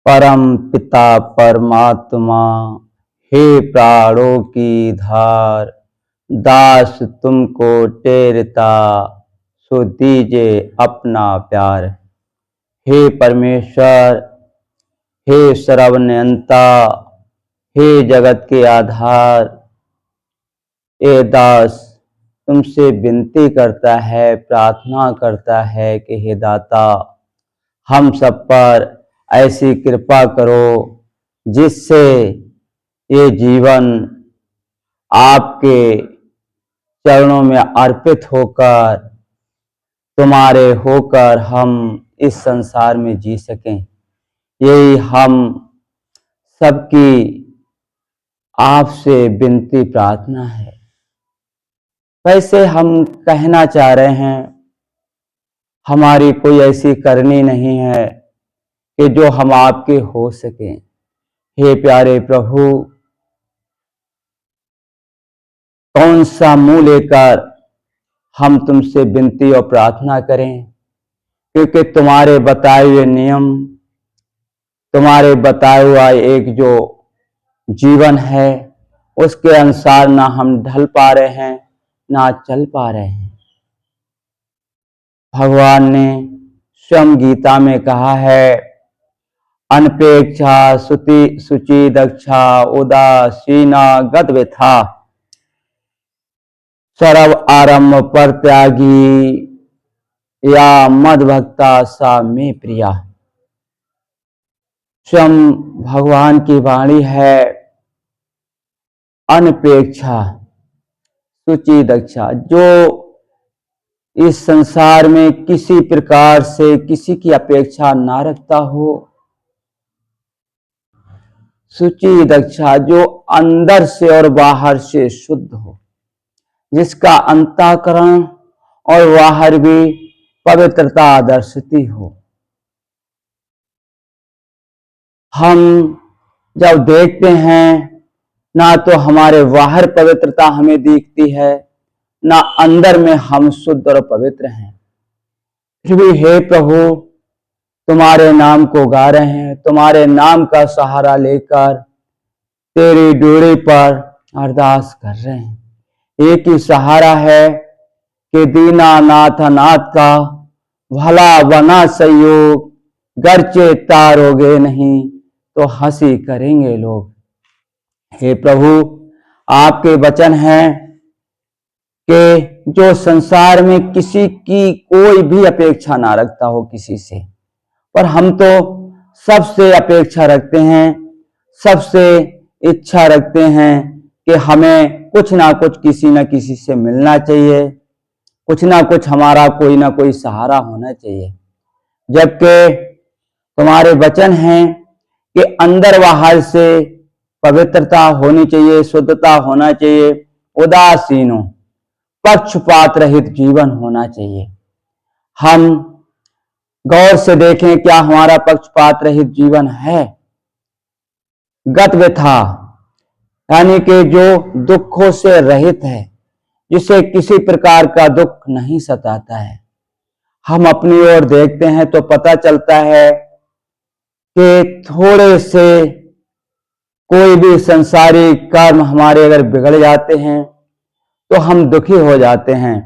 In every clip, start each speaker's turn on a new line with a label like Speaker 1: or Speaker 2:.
Speaker 1: परम पिता परमात्मा, हे प्राणों की धार, दास तुमको टेरता, सो दीजे अपना प्यार। हे परमेश्वर, हे सर्वनियंता, हे जगत के आधार, ए दास तुमसे विनती करता है, प्रार्थना करता है कि हे दाता, हम सब पर ऐसी कृपा करो जिससे ये जीवन आपके चरणों में अर्पित होकर, तुम्हारे होकर हम इस संसार में जी सकें। यही हम सबकी आपसे विनती प्रार्थना है। वैसे हम कहना चाह रहे हैं, हमारी कोई ऐसी करनी नहीं है कि जो हम आपके हो सकें। हे प्यारे प्रभु, कौन सा मुंह लेकर हम तुमसे विनती और प्रार्थना करें, क्योंकि तुम्हारे बताए हुए नियम, तुम्हारे बताया हुआ एक जो जीवन है, उसके अनुसार ना हम ढल पा रहे हैं, ना चल पा रहे हैं। भगवान ने स्वयं गीता में कहा है, अनपेक्षा सुचि दक्षा उदासीना गतव्यथा, सर्व आरंभ पर त्यागी या मद भक्ता सा में प्रिया। स्वयं भगवान की वाणी है, अनपेक्षा सुचि दक्षा, जो इस संसार में किसी प्रकार से किसी की अपेक्षा ना रखता हो, सुचि दक्षा, जो अंदर से और बाहर से शुद्ध हो, जिसका अंतःकरण और बाहर भी पवित्रता दर्शती हो। हम जब देखते हैं, ना तो हमारे बाहर पवित्रता हमें दिखती है, ना अंदर में हम शुद्ध और पवित्र हैं। फिर भी हे प्रभु, तुम्हारे नाम को गा रहे हैं, तुम्हारे नाम का सहारा लेकर तेरी डोरी पर अरदास कर रहे हैं। एक ही सहारा है कि दीनानाथ नाथ का भला बना संयोग, गर्चे तारोगे नहीं तो हंसी करेंगे लोग। हे प्रभु, आपके वचन हैं कि जो संसार में किसी की कोई भी अपेक्षा ना रखता हो किसी से, पर हम तो सबसे अपेक्षा रखते हैं, सबसे इच्छा रखते हैं कि हमें कुछ ना कुछ किसी न किसी से मिलना चाहिए, कुछ ना कुछ हमारा कोई ना कोई सहारा होना चाहिए। जबकि तुम्हारे वचन हैं कि अंदर बाहर से पवित्रता होनी चाहिए, शुद्धता होना चाहिए, उदासीनों पक्षपात रहित जीवन होना चाहिए। हम गौर से देखें, क्या हमारा पक्षपात रहित जीवन है? गतव्यथा, यानी कि जो दुखों से रहित है, जिसे किसी प्रकार का दुख नहीं सताता है। हम अपनी ओर देखते हैं तो पता चलता है कि थोड़े से कोई भी संसारिक कर्म हमारे अगर बिगड़ जाते हैं तो हम दुखी हो जाते हैं,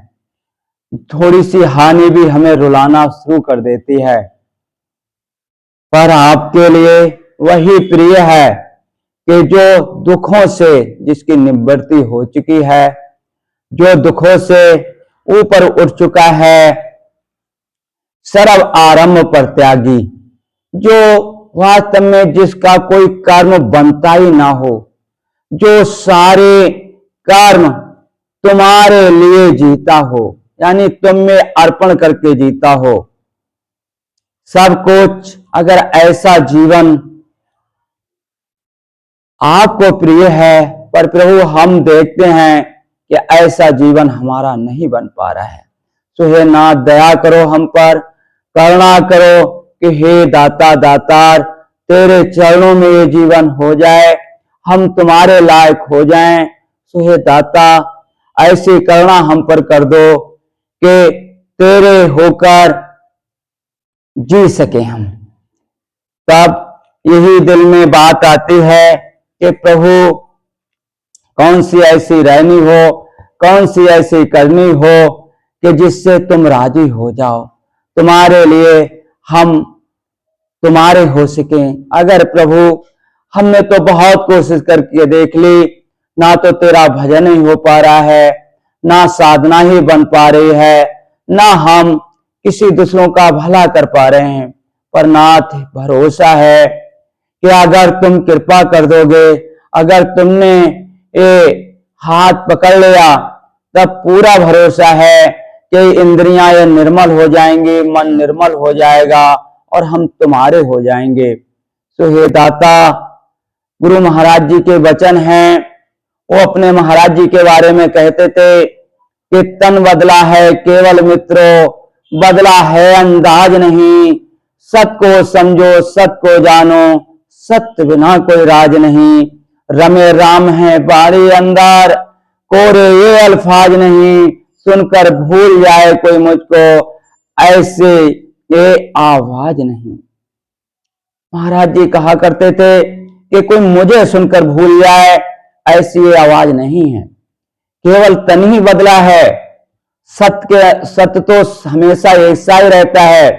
Speaker 1: थोड़ी सी हानि भी हमें रुलाना शुरू कर देती है। पर आपके लिए वही प्रिय है कि जो दुखों से, जिसकी निवृत्ति हो चुकी है, जो दुखों से ऊपर उठ चुका है, सर्व आरंभ पर त्यागी, जो वास्तव में जिसका कोई कर्म बनता ही ना हो, जो सारे कर्म तुम्हारे लिए जीता हो, यानी तुम में अर्पण करके जीता हो सब कुछ। अगर ऐसा जीवन आपको प्रिय है, पर प्रभु हम देखते हैं कि ऐसा जीवन हमारा नहीं बन पा रहा है। तो हे नाथ, दया करो हम पर, करुणा करो कि हे दाता दातार, तेरे चरणों में ये जीवन हो जाए, हम तुम्हारे लायक हो जाएं। सो हे दाता, ऐसी करुणा हम पर कर दो कि तेरे होकर जी सके हम। तब यही दिल में बात आती है कि प्रभु कौन सी ऐसी रहनी हो, कौन सी ऐसी करनी हो कि जिससे तुम राजी हो जाओ, तुम्हारे लिए हम तुम्हारे हो सकें। अगर प्रभु हमने तो बहुत कोशिश करके देख ली, ना तो तेरा भजन ही हो पा रहा है, ना साधना ही बन पा रही है, ना हम किसी दूसरों का भला कर पा रहे हैं, पर नाथ भरोसा है कि अगर तुम कृपा कर दोगे, अगर तुमने ये हाथ पकड़ लिया, तब पूरा भरोसा है कि इंद्रियां ये निर्मल हो जाएंगी, मन निर्मल हो जाएगा और हम तुम्हारे हो जाएंगे। तो हे दाता, गुरु महाराज जी के वचन हैं, वो अपने महाराज जी के बारे में कहते थे कि तन बदला है केवल मित्रों, बदला है अंदाज नहीं, सत को समझो सत को जानो, सत्य बिना कोई राज नहीं। रमे राम है बाड़ी अंदर, कोरे ये अल्फाज नहीं, सुनकर भूल जाए कोई मुझको, ऐसे ये आवाज नहीं। महाराज जी कहा करते थे कि कोई मुझे सुनकर भूल जाए, ऐसी ये आवाज नहीं है। केवल तन ही बदला है, सत्य तो हमेशा ऐसा ही रहता है।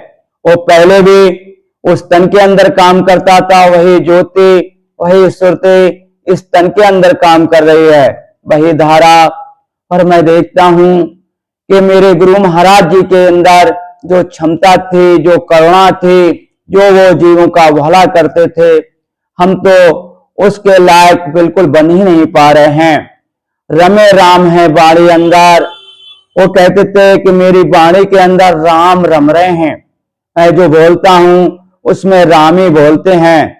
Speaker 1: वो पहले भी उस तन के अंदर काम करता था, वही ज्योति वही सुरती इस तन के अंदर काम कर रही है, वही धारा। और मैं देखता हूं कि मेरे गुरु महाराज जी के अंदर जो क्षमता थी, जो करुणा थी, जो वो जीवों का भला करते थे, हम तो उसके लायक बिल्कुल बन ही नहीं पा रहे हैं। रमे राम है बाणी अंदर, वो कहते थे कि मेरी बाणी के अंदर राम रम रहे हैं, मैं जो बोलता हूं उसमें राम ही बोलते हैं।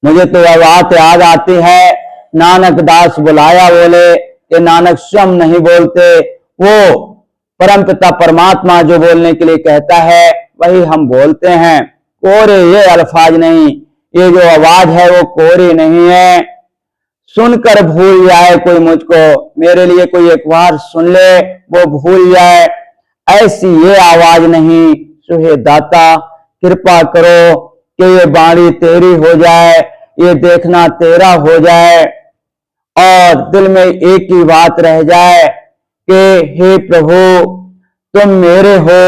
Speaker 1: मुझे तो यह बात याद आती है, नानक दास बुलाया बोले कि नानक स्वयं नहीं बोलते, वो परमपिता परमात्मा जो बोलने के लिए कहता है वही हम बोलते हैं। कोरे ये अल्फाज नहीं, ये जो आवाज है वो कोरी नहीं है। सुनकर भूल जाए कोई मुझको, मेरे लिए कोई एक बार सुन ले वो भूल जाए, ऐसी ये आवाज नहीं। सो हे दाता, कृपा करो कि ये बाणी तेरी हो जाए, ये देखना तेरा हो जाए, और दिल में एक ही बात रह जाए कि हे प्रभु तुम मेरे हो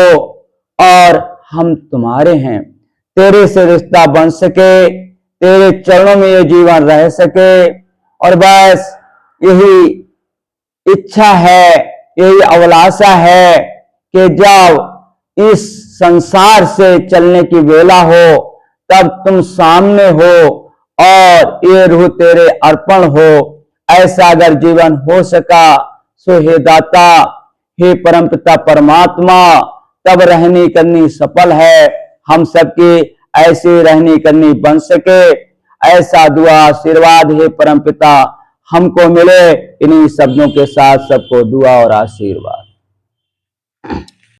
Speaker 1: और हम तुम्हारे हैं। तेरे से रिश्ता बन सके, तेरे चरणों में ये जीवन रह सके, और बस यही इच्छा है, यही अभिलाषा है कि जब इस संसार से चलने की वेला हो तब तुम सामने हो और ये रूह तेरे अर्पण हो। ऐसा अगर जीवन हो सका सो हे दाता, हे परमपिता परमात्मा, तब रहनी करनी सफल है। हम सबकी ऐसी रहनी करनी बन सके, ऐसा दुआ आशीर्वाद हे परमपिता हमको मिले। इन्हीं शब्दों के साथ सबको दुआ और आशीर्वाद।